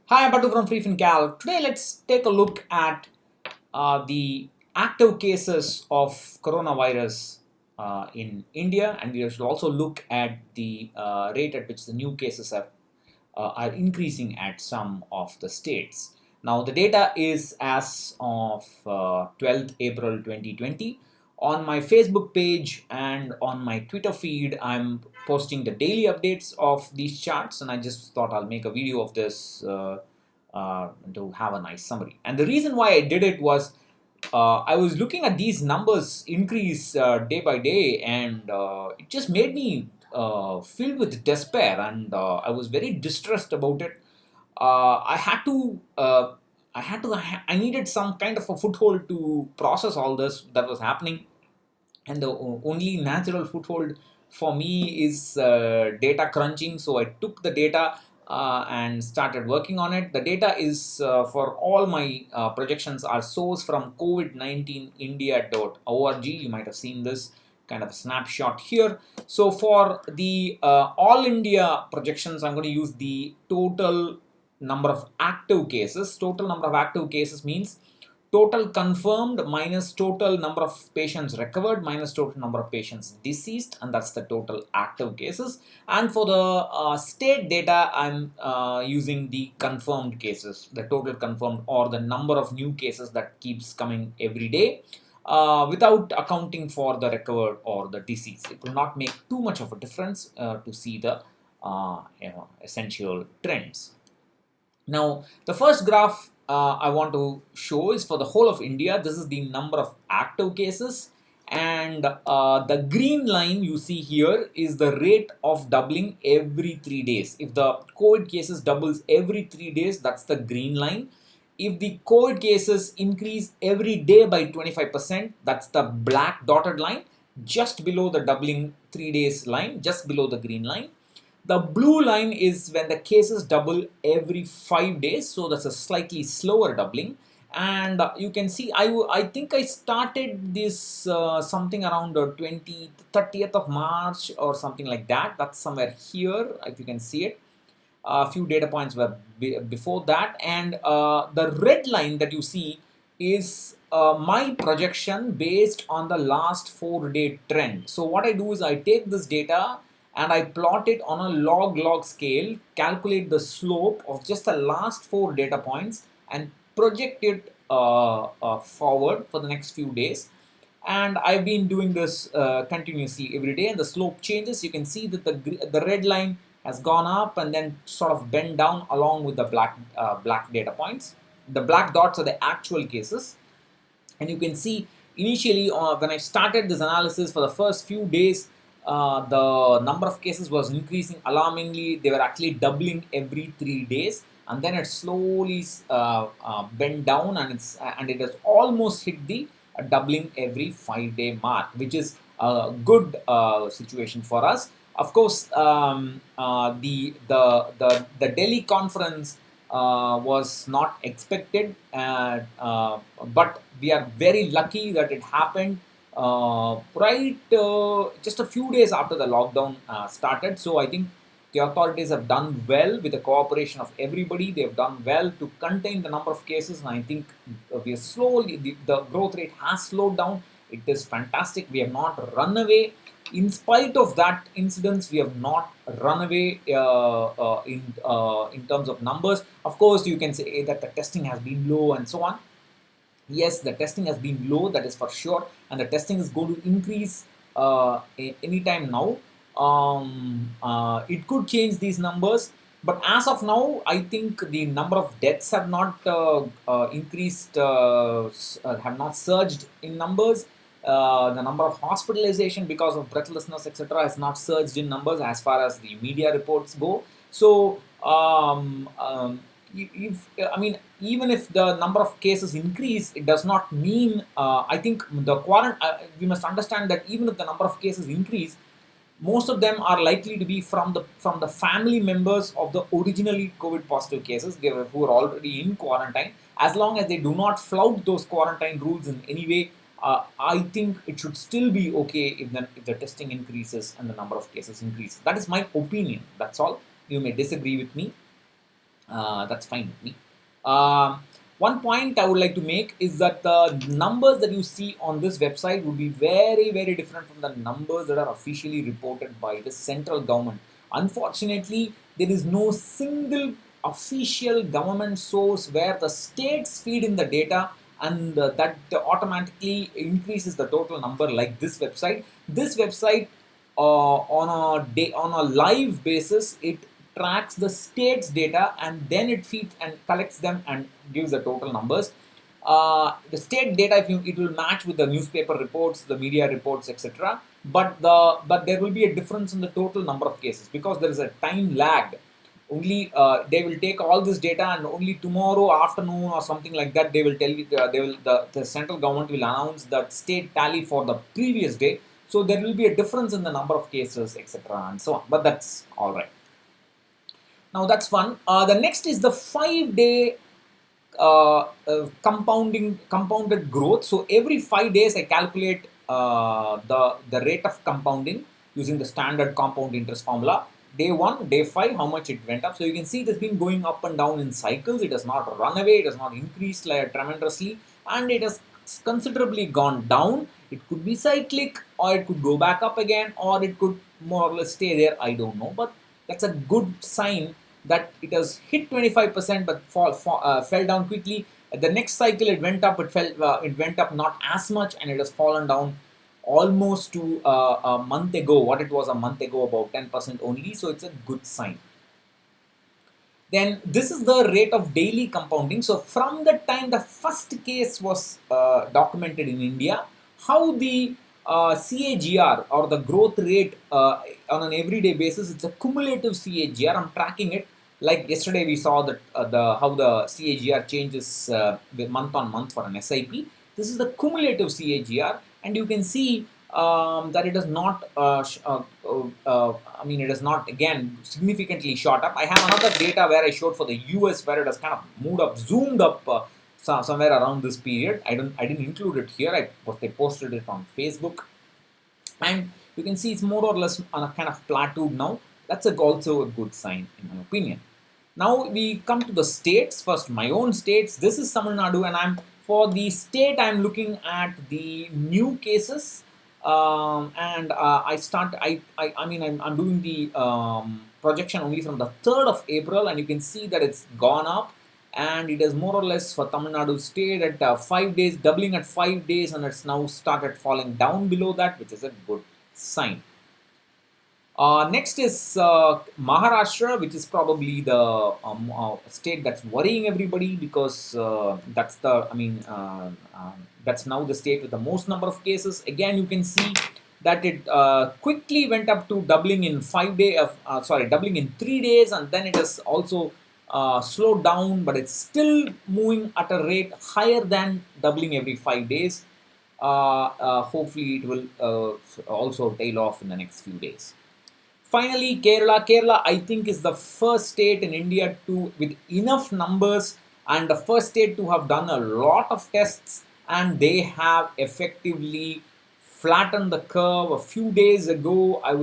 Hi, I'm Patu from freefincal. Today, let's take a look at the active cases of coronavirus in India, and we should also look at the rate at which the new cases are increasing at some of the states. Now, the data is as of 12th April 2020. On my Facebook page and on my Twitter feed, I'm posting the daily updates of these charts, and I just thought I'll make a video of this to have a nice summary. And the reason why I did it was I was looking at these numbers increase day by day, and it just made me filled with despair, and I was very distressed about it. I had to. I needed some kind of a foothold to process all this that was happening, and the only natural foothold for me is data crunching. So I took the data and started working on it. The data is for all my projections are sourced from COVID-19 India.org. You might have seen this kind of a snapshot here. So for the all India projections, I'm going to use the total number of active cases. Total number of active cases means total confirmed minus total number of patients recovered minus total number of patients deceased, and that's the total active cases. And for the state data, I'm using the confirmed cases, the total confirmed, or the number of new cases that keeps coming every day, without accounting for the recovered or the deceased. It will not make too much of a difference to see the essential trends. Now, the first graph I want to show is for the whole of India. This is the number of active cases, and the green line you see here is the rate of doubling every 3 days. If the COVID cases doubles every 3 days, that's the green line. If the COVID cases increase every day by 25%, that's the black dotted line, just below the doubling 3 days line, just below the green line. The blue line is when the cases double every 5 days, so that's a slightly slower doubling. And you can see I think I started this something around 30th of March or something like that. That's somewhere here, if you can see it. A few data points were before that, and the red line that you see is my projection based on the last 4-day trend. So what I do is I take this data and I plot it on a log scale, calculate the slope of just the last 4 data points, and project it forward for the next few days. And I've been doing this continuously every day, and the slope changes. You can see that the red line has gone up and then sort of bent down along with the black data points. The black dots are the actual cases, and you can see initially when I started this analysis for the first few days, the number of cases was increasing alarmingly. They were actually doubling every 3 days, and then it slowly bent down, and it has almost hit the doubling every 5-day mark, which is a good situation for us. Of course, the Delhi conference was not expected, but we are very lucky that it happened right just a few days after the lockdown started. So I think the authorities have done well with the cooperation of everybody. They have done well to contain the number of cases, and I think we are slowly, the growth rate has slowed down. It is fantastic. We have not run away. In spite of that incidents, we have not run away in terms of numbers. Of course, you can say that the testing has been low and so on. Yes, the testing has been low, that is for sure, and the testing is going to increase anytime now. It could change these numbers, but as of now, I think the number of deaths have not increased, have not surged in numbers. The number of hospitalization because of breathlessness, etc., has not surged in numbers as far as the media reports go. So, if I mean, even if the number of cases increase, it does not mean. I think the we must understand that even if the number of cases increase, most of them are likely to be from the family members of the originally COVID positive cases who are already in quarantine. As long as they do not flout those quarantine rules in any way, I think it should still be okay if the testing increases and the number of cases increase. That is my opinion. That's all. You may disagree with me. That's fine with me. Um One point I would like to make is that the numbers that you see on this website would be very, very different from the numbers that are officially reported by the central government. Unfortunately, there is no single official government source where the states feed in the data and that automatically increases the total number like this website. This website on a live basis, it tracks the state's data and then it feeds and collects them and gives the total numbers. The state data, if you, it will match with the newspaper reports, the media reports, etc. But there will be a difference in the total number of cases because there is a time lag. Only they will take all this data and only tomorrow afternoon or something like that they will tell you, the central government will announce that state tally for the previous day. So there will be a difference in the number of cases, etc. and so on. But that's all right. Now that's one. The next is the 5 day compounded growth. So every 5 days I calculate the rate of compounding using the standard compound interest formula. Day 1, day 5, how much it went up. So you can see it has been going up and down in cycles. It has not run away, it has not increased tremendously, and it has considerably gone down. It could be cyclic, or it could go back up again, or it could more or less stay there. I don't know, but that's a good sign that it has hit 25% but fell down quickly. At the next cycle, it went up, it went up not as much, and it has fallen down almost to a month ago, what it was a month ago, about 10% only. So it's a good sign. Then this is the rate of daily compounding. So from the time the first case was documented in India, how the CAGR or the growth rate on an everyday basis, it's a cumulative CAGR. I'm tracking it. Like yesterday, we saw that how the CAGR changes month on month for an SIP. This is the cumulative CAGR, and you can see that it is not. I mean, it is not again significantly shot up. I have another data where I showed for the US where it has kind of moved up, zoomed up somewhere around this period. I didn't include it here. They posted it on Facebook, and you can see it's more or less on a kind of plateaued now. That's also a good sign in my opinion. Now we come to the states. First, my own states. This is Tamil Nadu, and for the state I'm looking at the new cases, and I'm doing the projection only from the 3rd of April, and you can see that it's gone up, and it is more or less for Tamil Nadu state at 5 days, doubling at 5 days, and it's now started falling down below that, which is a good sign. Next is Maharashtra, which is probably the state that's worrying everybody because that's now the state with the most number of cases. Again, you can see that it quickly went up to doubling in doubling in 3 days, and then it has also slowed down, but it's still moving at a rate higher than doubling every 5 days. Hopefully, it will also tail off in the next few days. Finally, Kerala. Kerala, I think, is the first state in India with enough numbers, and the first state to have done a lot of tests, and they have effectively flattened the curve. A few days ago, I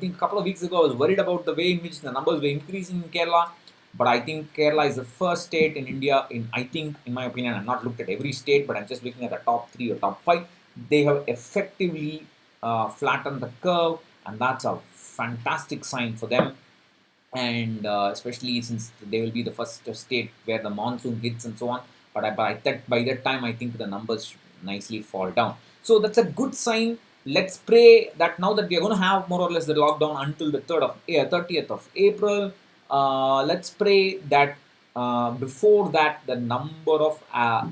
think a couple of weeks ago, I was worried about the way in which the numbers were increasing in Kerala. But I think Kerala is the first state in India, in my opinion, I've not looked at every state, but I'm just looking at the top 3 or top 5. They have effectively flattened the curve, and that's a fantastic sign for them. And especially since they will be the first state where the monsoon hits and so on. But by that time, I think the numbers should nicely fall down. So that's a good sign. Let's pray that now that we are going to have more or less the lockdown until the 30th of April, let's pray that before that the number of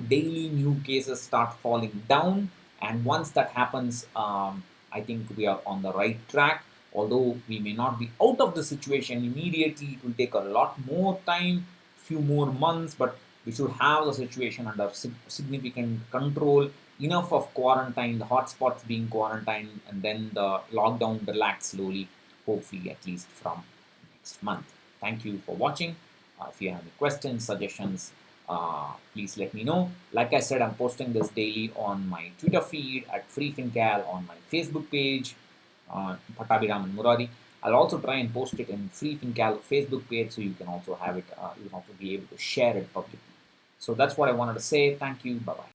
daily new cases start falling down, and once that happens, I think we are on the right track. Although we may not be out of the situation immediately, it will take a lot more time, few more months, but we should have the situation under significant control. Enough of quarantine, the hotspots being quarantined, and then the lockdown relax slowly, hopefully at least from next month. Thank you for watching. If you have any questions, suggestions, please let me know. Like I said, I'm posting this daily on my Twitter feed at freefincal, on my Facebook page, Pattabhiram and Murari. I'll also try and post it in freefincal Facebook page, so you can also have it. You can also be able to share it publicly. So that's what I wanted to say. Thank you. Bye bye.